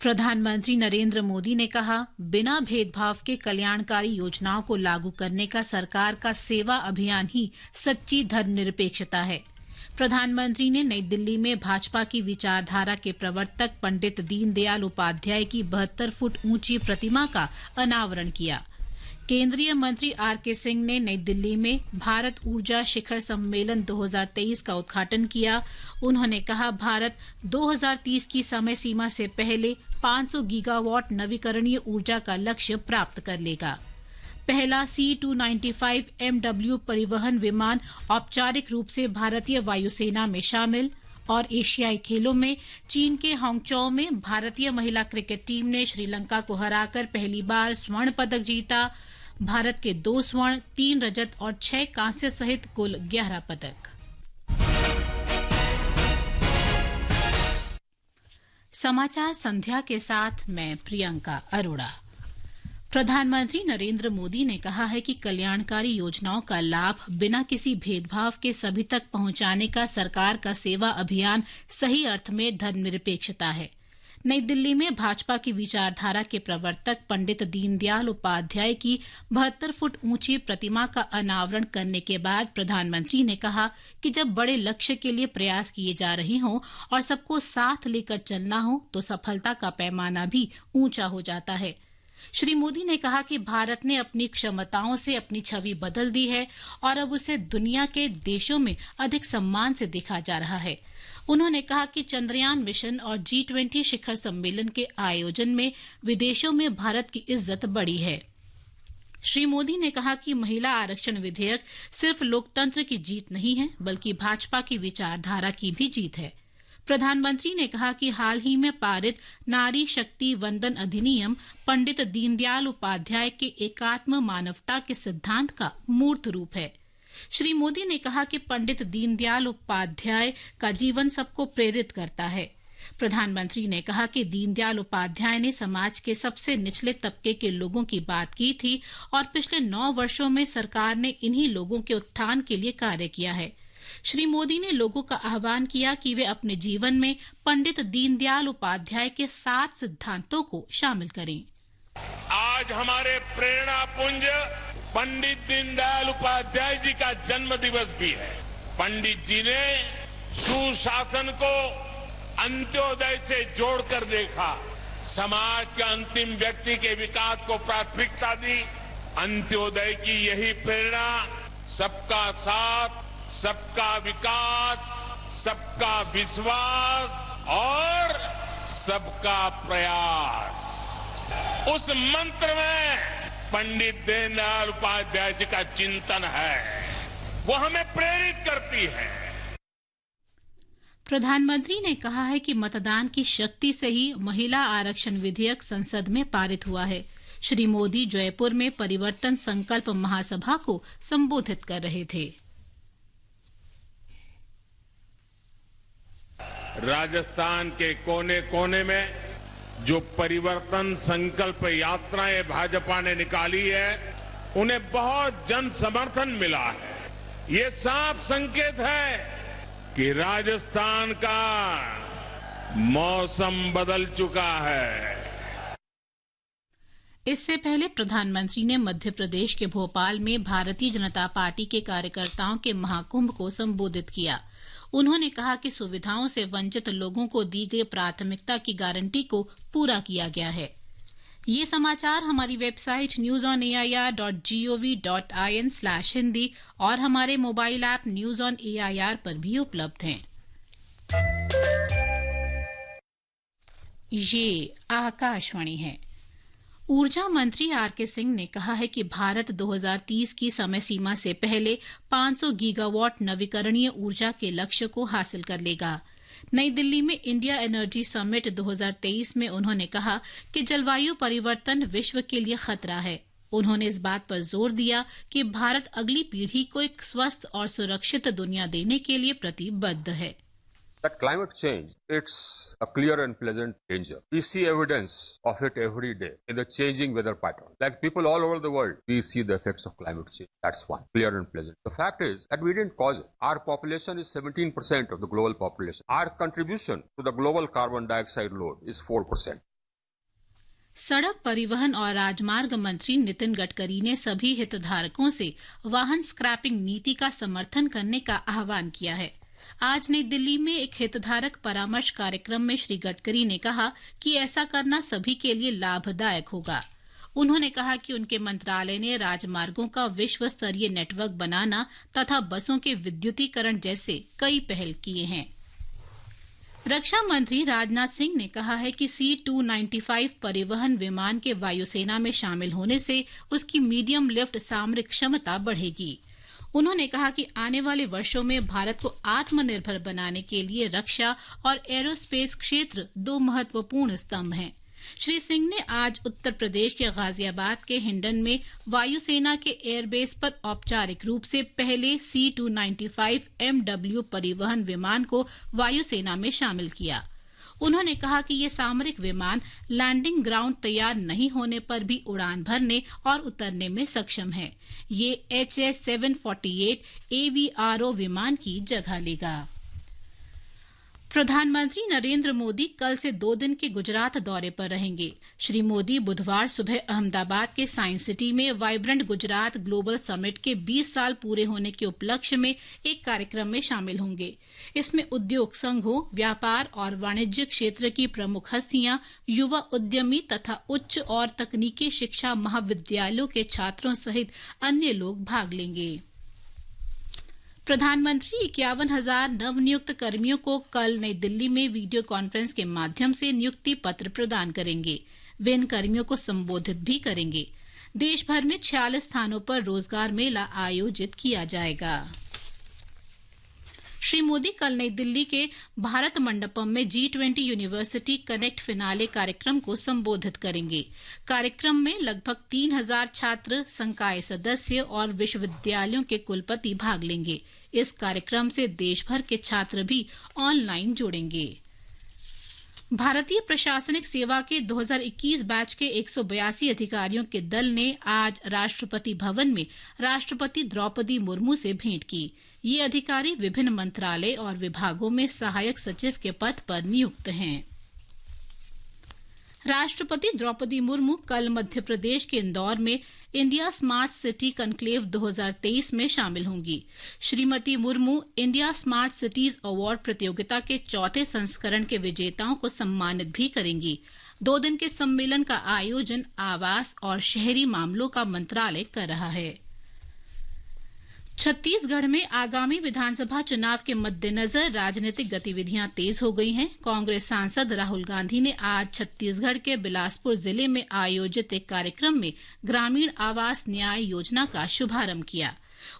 प्रधानमंत्री नरेंद्र मोदी ने कहा, बिना भेदभाव के कल्याणकारी योजनाओं को लागू करने का सरकार का सेवा अभियान ही सच्ची धर्मनिरपेक्षता है। प्रधानमंत्री ने नई दिल्ली में भाजपा की विचारधारा के प्रवर्तक पंडित दीनदयाल उपाध्याय की 72 फुट ऊंची प्रतिमा का अनावरण किया। केंद्रीय मंत्री आर.के. सिंह ने नई दिल्ली में भारत ऊर्जा शिखर सम्मेलन 2023 का उद्घाटन किया। उन्होंने कहा, भारत 2030 की समय सीमा से पहले 500 गीगावाट नवीकरणीय ऊर्जा का लक्ष्य प्राप्त कर लेगा। पहला C-295 MW परिवहन विमान औपचारिक रूप से भारतीय वायुसेना में शामिल। और एशियाई खेलों में चीन के हांगचौ में भारतीय महिला क्रिकेट टीम ने श्रीलंका को हराकर पहली बार स्वर्ण पदक जीता। भारत के 2 स्वर्ण, 3 रजत और 6 कांस्य सहित कुल 11 पदक। समाचार संध्या के साथ मैं प्रियंका अरोड़ा। प्रधानमंत्री नरेंद्र मोदी ने कहा है कि कल्याणकारी योजनाओं का लाभ बिना किसी भेदभाव के सभी तक पहुंचाने का सरकार का सेवा अभियान सही अर्थ में धर्मनिरपेक्षता है। नई दिल्ली में भाजपा की विचारधारा के प्रवर्तक पंडित दीनदयाल उपाध्याय की 72 फुट ऊंची प्रतिमा का अनावरण करने के बाद प्रधानमंत्री ने कहा कि जब बड़े लक्ष्य के लिए प्रयास किए जा रहे हों और सबको साथ लेकर चलना हो तो सफलता का पैमाना भी ऊंचा हो जाता है। श्री मोदी ने कहा कि भारत ने अपनी क्षमताओं से अपनी छवि बदल दी है और अब उसे दुनिया के देशों में अधिक सम्मान से देखा जा रहा है। उन्होंने कहा कि चंद्रयान मिशन और G20 शिखर सम्मेलन के आयोजन में विदेशों में भारत की इज्जत बढ़ी है। श्री मोदी ने कहा कि महिला आरक्षण विधेयक सिर्फ लोकतंत्र की जीत नहीं है, बल्कि भाजपा की विचारधारा की भी जीत है। प्रधानमंत्री ने कहा कि हाल ही में पारित नारी शक्ति वंदन अधिनियम पंडित दीनदयाल उपाध्याय के एकात्म मानवता के सिद्धांत का मूर्त रूप है। श्री मोदी ने कहा कि पंडित दीनदयाल उपाध्याय का जीवन सबको प्रेरित करता है। प्रधानमंत्री ने कहा कि दीनदयाल उपाध्याय ने समाज के सबसे निचले तबके के लोगों की बात की थी और पिछले 9 वर्षों में सरकार ने इन्हीं लोगों के उत्थान के लिए कार्य किया है। श्री मोदी ने लोगों का आह्वान किया कि वे अपने जीवन में पंडित दीनदयाल उपाध्याय के 7 सिद्धांतों को शामिल करें। आज हमारे प्रेरणा पुंज पंडित दीनदयाल उपाध्याय जी का जन्म दिवस भी है। पंडित जी ने सुशासन को अंत्योदय से जोड़कर देखा, समाज के अंतिम व्यक्ति के विकास को प्राथमिकता दी। अंत्योदय की यही प्रेरणा सबका साथ, सबका विकास, सबका विश्वास और सबका प्रयास, उस मंत्र में पंडित दीनदयाल उपाध्याय जी का चिंतन है। वो हमें प्रेरित करती है। प्रधानमंत्री ने कहा है कि मतदान की शक्ति से ही महिला आरक्षण विधेयक संसद में पारित हुआ है। श्री मोदी जयपुर में परिवर्तन संकल्प महासभा को संबोधित कर रहे थे। राजस्थान के कोने कोने में जो परिवर्तन संकल्प यात्राएं भाजपा ने निकाली है, उन्हें बहुत जन समर्थन मिला है। ये साफ संकेत है कि राजस्थान का मौसम बदल चुका है। इससे पहले प्रधानमंत्री ने मध्य प्रदेश के भोपाल में भारतीय जनता पार्टी के कार्यकर्ताओं के महाकुंभ को संबोधित किया। उन्होंने कहा कि सुविधाओं से वंचित लोगों को दी गई प्राथमिकता की गारंटी को पूरा किया गया है। ये समाचार हमारी वेबसाइट newsonair.gov.in/hindi और हमारे mobile app news on AIR पर भी उपलब्ध हैं। ये आकाशवाणी है। ऊर्जा मंत्री आर.के. सिंह ने कहा है कि भारत 2030 की समय सीमा से पहले 500 गीगावाट नवीकरणीय ऊर्जा के लक्ष्य को हासिल कर लेगा। नई दिल्ली में इंडिया एनर्जी समिट 2023 में उन्होंने कहा कि जलवायु परिवर्तन विश्व के लिए खतरा है। उन्होंने इस बात पर जोर दिया कि भारत अगली पीढ़ी को एक स्वस्थ और सुरक्षित दुनिया देने के लिए प्रतिबद्ध है। That climate change, it's a clear and pleasant danger. We see evidence of it every day in the changing weather pattern. Like people all over the world, we see the effects of climate change. That's one, clear and pleasant. The fact is that we didn't cause it. Our population is 17% of the global population. Our contribution to the global carbon dioxide load is 4%. सड़क परिवहन और राजमार्ग मंत्री नितिन गडकरी ने सभी हितधारकों से वाहन स्क्रैपिंग नीति का समर्थन करने का आह्वान किया है। आज नई दिल्ली में एक हितधारक परामर्श कार्यक्रम में श्री गडकरी ने कहा कि ऐसा करना सभी के लिए लाभदायक होगा। उन्होंने कहा कि उनके मंत्रालय ने राजमार्गों का विश्व स्तरीय नेटवर्क बनाना तथा बसों के विद्युतीकरण जैसे कई पहल किए हैं। रक्षा मंत्री राजनाथ सिंह ने कहा है कि C-295 परिवहन विमान के वायुसेना में शामिल होने से उसकी मीडियम लिफ्ट सामरिक क्षमता बढ़ेगी। उन्होंने कहा कि आने वाले वर्षों में भारत को आत्मनिर्भर बनाने के लिए रक्षा और एरोस्पेस क्षेत्र दो महत्वपूर्ण स्तंभ हैं। श्री सिंह ने आज उत्तर प्रदेश के गाजियाबाद के हिंडन में वायुसेना के एयरबेस पर औपचारिक रूप से पहले C-295 MW परिवहन विमान को वायुसेना में शामिल किया। उन्होंने कहा कि ये सामरिक विमान लैंडिंग ग्राउंड तैयार नहीं होने पर भी उड़ान भरने और उतरने में सक्षम है। ये HS-748 AVRO विमान की जगह लेगा। प्रधानमंत्री नरेंद्र मोदी कल से 2 दिन के गुजरात दौरे पर रहेंगे। श्री मोदी बुधवार सुबह अहमदाबाद के साइंस सिटी में वाइब्रेंट गुजरात ग्लोबल समिट के 20 साल पूरे होने के उपलक्ष्य में एक कार्यक्रम में शामिल होंगे। इसमें उद्योग संघों, व्यापार और वाणिज्य क्षेत्र की प्रमुख हस्तियां, युवा उद्यमी तथा उच्च और तकनीकी शिक्षा महाविद्यालयों के छात्रों सहित अन्य लोग भाग लेंगे। प्रधानमंत्री 51,000 नवनियुक्त कर्मियों को कल नई दिल्ली में वीडियो कॉन्फ्रेंस के माध्यम से नियुक्ति पत्र प्रदान करेंगे। वे इन कर्मियों को संबोधित भी करेंगे। देश भर में 46 स्थानों पर रोजगार मेला आयोजित किया जाएगा। श्री मोदी कल नई दिल्ली के भारत मंडपम में G20 यूनिवर्सिटी कनेक्ट फिनाले कार्यक्रम को संबोधित करेंगे। कार्यक्रम में लगभग 3,000 छात्र, संकाय सदस्य और विश्वविद्यालयों के कुलपति भाग लेंगे। इस कार्यक्रम से देश भर के छात्र भी ऑनलाइन जुड़ेंगे। भारतीय प्रशासनिक सेवा के 2021 बैच के 182 अधिकारियों के दल ने आज राष्ट्रपति भवन में राष्ट्रपति द्रौपदी मुर्मू से भेंट की। ये अधिकारी विभिन्न मंत्रालय और विभागों में सहायक सचिव के पद पर नियुक्त हैं। राष्ट्रपति द्रौपदी मुर्मू कल मध्य प्रदेश के इंदौर में इंडिया स्मार्ट सिटी कॉन्क्लेव 2023 में शामिल होंगी। Shrimati Murmu India smart cities award प्रतियोगिता के 4थे संस्करण के विजेताओं को सम्मानित भी करेंगी। 2 दिन के सम्मेलन का आयोजन आवास और शहरी मामलों का मंत्रालय कर रहा है। छत्तीसगढ़ में आगामी विधानसभा चुनाव के मद्देनजर राजनीतिक गतिविधियां तेज हो गई हैं। कांग्रेस सांसद राहुल गांधी ने आज छत्तीसगढ़ के बिलासपुर जिले में आयोजित एक कार्यक्रम में ग्रामीण आवास न्याय योजना का शुभारंभ किया।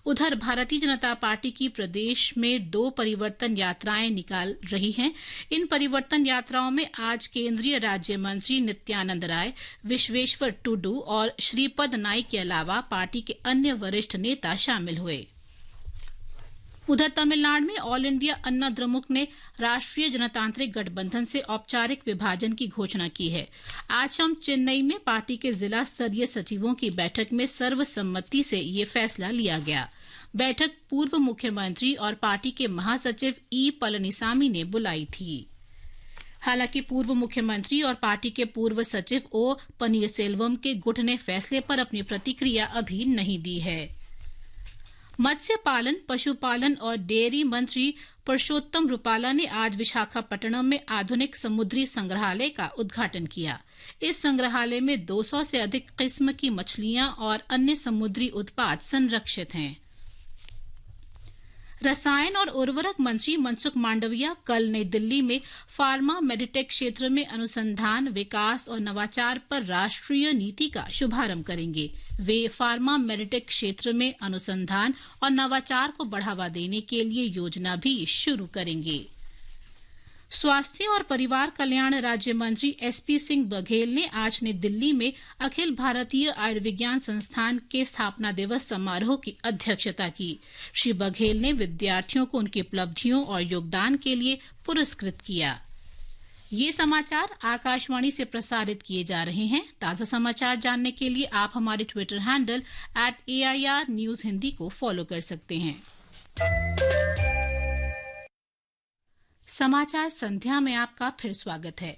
उधर भारतीय जनता पार्टी की प्रदेश में 2 परिवर्तन यात्राएं निकाल रही हैं। इन परिवर्तन यात्राओं में आज केंद्रीय राज्य मंत्री नित्यानंद राय, विश्वेश्वर टुडू और श्रीपद नाइक के अलावा पार्टी के अन्य वरिष्ठ नेता शामिल हुए। उधर तमिलनाडु में ऑल इंडिया अन्ना द्रमुक ने राष्ट्रीय जनतांत्रिक गठबंधन से औपचारिक विभाजन की घोषणा की है। आज शाम चेन्नई में पार्टी के जिला स्तरीय सचिवों की बैठक में सर्वसम्मति से ये फैसला लिया गया। बैठक पूर्व मुख्यमंत्री और पार्टी के महासचिव ई पलनीसामी ने बुलाई थी। हालांकि पूर्व मुख्यमंत्री और पार्टी के पूर्व सचिव ओ पनीरसेल्वम के गुट ने फैसले पर अपनी प्रतिक्रिया अभी नहीं दी है। मत्स्य पालन, पशुपालन और डेयरी मंत्री पुरुषोत्तम रूपाला ने आज विशाखापट्टनम में आधुनिक समुद्री संग्रहालय का उद्घाटन किया। इस संग्रहालय में 200 से अधिक किस्म की मछलियां और अन्य समुद्री उत्पाद संरक्षित हैं। रसायन और उर्वरक मंत्री मनसुख मांडविया कल नई दिल्ली में फार्मा मेडिटेक क्षेत्र में अनुसंधान, विकास और नवाचार पर राष्ट्रीय नीति का शुभारंभ करेंगे। वे फार्मा मेडिटेक क्षेत्र में अनुसंधान और नवाचार को बढ़ावा देने के लिए योजना भी शुरू करेंगे। स्वास्थ्य और परिवार कल्याण राज्य मंत्री SP सिंह बघेल ने आज नई दिल्ली में अखिल भारतीय आयुर्विज्ञान संस्थान के स्थापना दिवस समारोह की अध्यक्षता की। श्री बघेल ने विद्यार्थियों को उनकी उपलब्धियों और योगदान के लिए पुरस्कृत किया। ये समाचार आकाशवाणी से प्रसारित किए जा रहे हैं। ताजा समाचार जानने के लिए आप हमारे Twitter handle @AIR News Hindi को फॉलो कर सकते हैं। समाचार संध्या में आपका फिर स्वागत है।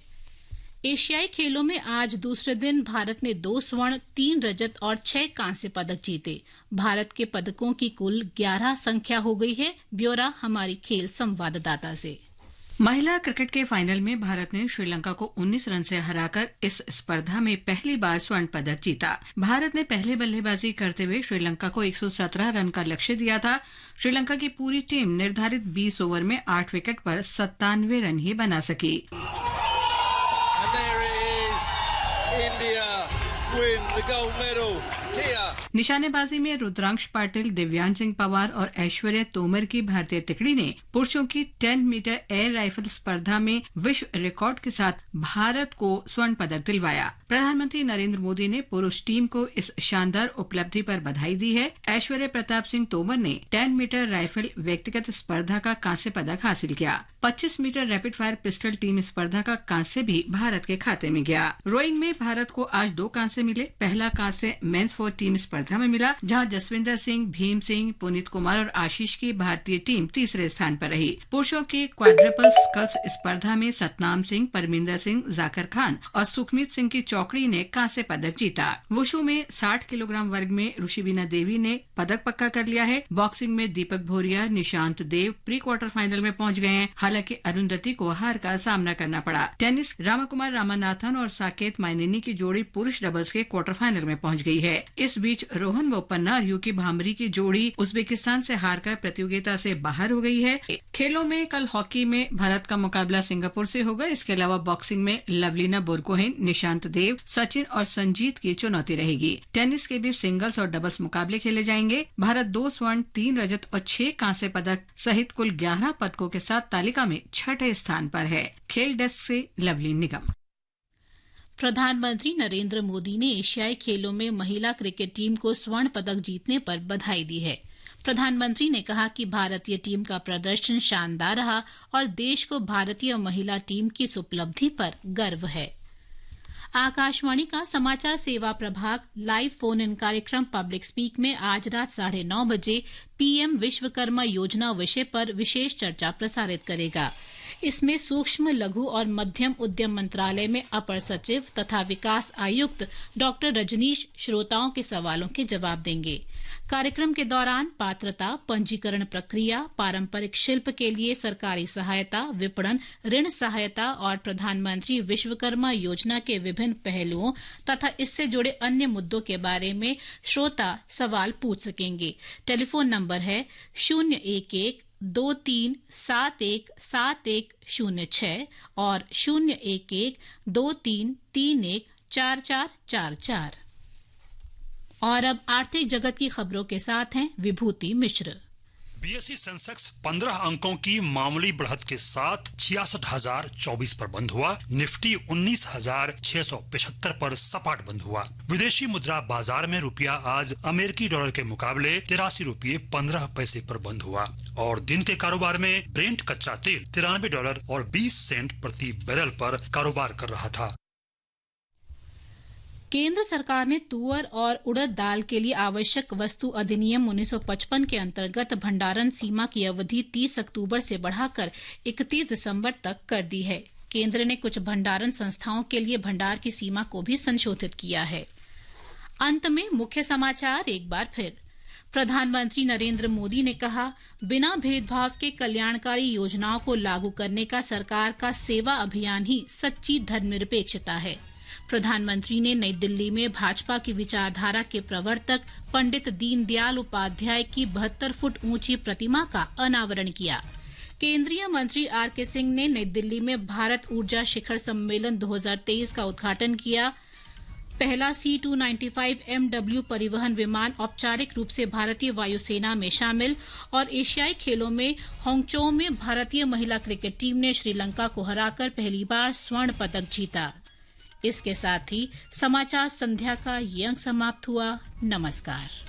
एशियाई खेलों में आज दूसरे दिन भारत ने 2 स्वर्ण, 3 रजत और 6 कांस्य पदक जीते। भारत के पदकों की कुल 11 संख्या हो गई है। ब्यौरा हमारी खेल संवाददाता से। महिला क्रिकेट के फाइनल में भारत ने श्रीलंका को 19 रन से हराकर इस स्पर्धा में पहली बार स्वर्ण पदक जीता। भारत ने पहले बल्लेबाजी करते हुए श्रीलंका को 117 रन का लक्ष्य दिया था। श्रीलंका की पूरी टीम निर्धारित 20 ओवर में 8 विकेट पर 97 रन ही बना सकी। निशानेबाजी में रुद्रांश पाटिल, दिव्यांश सिंह पवार और ऐश्वर्या तोमर की भारतीय टुकड़ी ने पुरुषों की 10 मीटर एयर राइफल स्पर्धा में विश्व रिकॉर्ड के साथ भारत को स्वर्ण पदक दिलवाया। प्रधानमंत्री नरेंद्र मोदी ने पुरुष टीम को इस शानदार उपलब्धि पर बधाई दी है। ऐश्वर्या प्रताप सिंह तोमर ने 10 मीटर राइफल व्यक्तिगत स्पर्धा का कांस्य पदक हासिल किया। 25 metre rapid fire pistol team स्पर्धा का कांस्य भी भारत के खाते में गया। रोइंग में भारत को आज 2 कांस्य मिले। पहला कांस्य मेंस 4 टीम स्पर्धा में मिला, जहां जसविंदर सिंह, भीम सिंह, पुनीत कुमार और आशीष की भारतीय टीम तीसरे स्थान पर रही। पुरुषों की क्वाड्रपल स्कल्स स्पर्धा में सतनाम सिंह, परमिंदर सिंह, जाकिर खान और सुखमीत सिंह की चौकड़ी ने कांस्य पदक जीता। वुशु में 60 किलोग्राम वर्ग में ऋषिबीना देवी ने पदक पक्का कर लिया है। बॉक्सिंग में दीपक भोरिया, निशांत देव प्री क्वार्टर फाइनल में पहुंच गए हैं। हालांकि अरुंधति को हार का सामना करना पड़ा। टेनिस रामाकुमार रामानाथन और साकेत माइनेनी की जोड़ी पुरुष डबल्स के क्वार्टर फाइनल में पहुंच गई है। इस बीच रोहन बोपन्ना और यूकी भांबरी की जोड़ी उज्बेकिस्तान से हारकर प्रतियोगिता से बाहर हो गई है। खेलों में कल हॉकी में भारत का मुकाबला सिंगापुर से होगा। इसके अलावा बॉक्सिंग में लवलीना बोरगोहेन, निशांत देव, सचिन और संजीत की चुनौती रहेगी। टेनिस के भी सिंगल्स और डबल्स मुकाबले खेले जाएंगे। भारत 2 स्वर्ण, 3 रजत और 6 कांस्य पदक सहित कुल 11 पदकों के साथ तालिका में 6ठे स्थान पर है। खेल डेस्क से लवलीन निगम। प्रधानमंत्री नरेंद्र मोदी ने एशियाई खेलों में महिला क्रिकेट टीम को स्वर्ण पदक जीतने पर बधाई दी है। प्रधानमंत्री ने कहा कि भारतीय टीम का प्रदर्शन शानदार रहा और देश को भारतीय महिला टीम की इस उपलब्धि पर गर्व है। आकाशवाणी का समाचार सेवा प्रभाग लाइव फोन इन कार्यक्रम पब्लिक स्पीक में आज रात 9:30 बजे पीएम विश्वकर्मा योजना विषय पर विशेष चर्चा प्रसारित करेगा। इसमें सूक्ष्म, लघु और मध्यम उद्यम मंत्रालय में अपर सचिव तथा विकास आयुक्त डॉक्टर रजनीश श्रोताओं के सवालों के जवाब देंगे। कार्यक्रम के दौरान पात्रता, पंजीकरण प्रक्रिया, पारंपरिक शिल्प के लिए सरकारी सहायता, विपणन, ऋण सहायता और प्रधानमंत्री विश्वकर्मा योजना के विभिन्न पहलुओं तथा इससे जुड़े अन्य मुद्दों के बारे में श्रोता सवाल पूछ सकेंगे। टेलीफोन नंबर है 011-2371-7106 और 011-2331-4444। और अब आर्थिक जगत की खबरों के साथ हैं विभूति मिश्र। बीएसई सेंसेक्स 15 अंकों की मामूली बढ़त के साथ 66,024 पर बंद हुआ। निफ्टी 19,675 पर सपाट बंद हुआ। विदेशी मुद्रा बाजार में रुपया आज अमेरिकी डॉलर के मुकाबले 83 रुपये 15 पैसे पर बंद हुआ और दिन के कारोबार में ब्रेंट कच्चा तेल $93 और 20 सेंट प्रति बैरल पर कारोबार कर रहा था। केंद्र सरकार ने तुअर और उड़द दाल के लिए आवश्यक वस्तु अधिनियम 1955 के अंतर्गत भंडारण सीमा की अवधि 30 अक्टूबर से बढ़ाकर 31 दिसंबर तक कर दी है। केंद्र ने कुछ भंडारण संस्थाओं के लिए भंडार की सीमा को भी संशोधित किया है। अंत में मुख्य समाचार एक बार फिर। प्रधानमंत्री नरेंद्र मोदी ने कहा, बिना भेदभाव के कल्याणकारी योजनाओं को लागू करने का सरकार का सेवा अभियान ही सच्ची धर्मनिरपेक्षता है। प्रधानमंत्री ने नई दिल्ली में भाजपा की विचारधारा के प्रवर्तक पंडित दीनदयाल उपाध्याय की 72 फुट ऊंची प्रतिमा का अनावरण किया। केंद्रीय मंत्री आर.के. सिंह ने नई दिल्ली में भारत ऊर्जा शिखर सम्मेलन 2023 का उद्घाटन किया। पहला C-295 MW परिवहन विमान औपचारिक रूप से भारतीय वायुसेना में शामिल। और एशियाई खेलों में हांगचौ में भारतीय महिला क्रिकेट टीम ने श्रीलंका को हराकर पहली बार स्वर्ण पदक जीता। इसके साथ ही समाचार संध्या का ये अंक समाप्त हुआ। नमस्कार।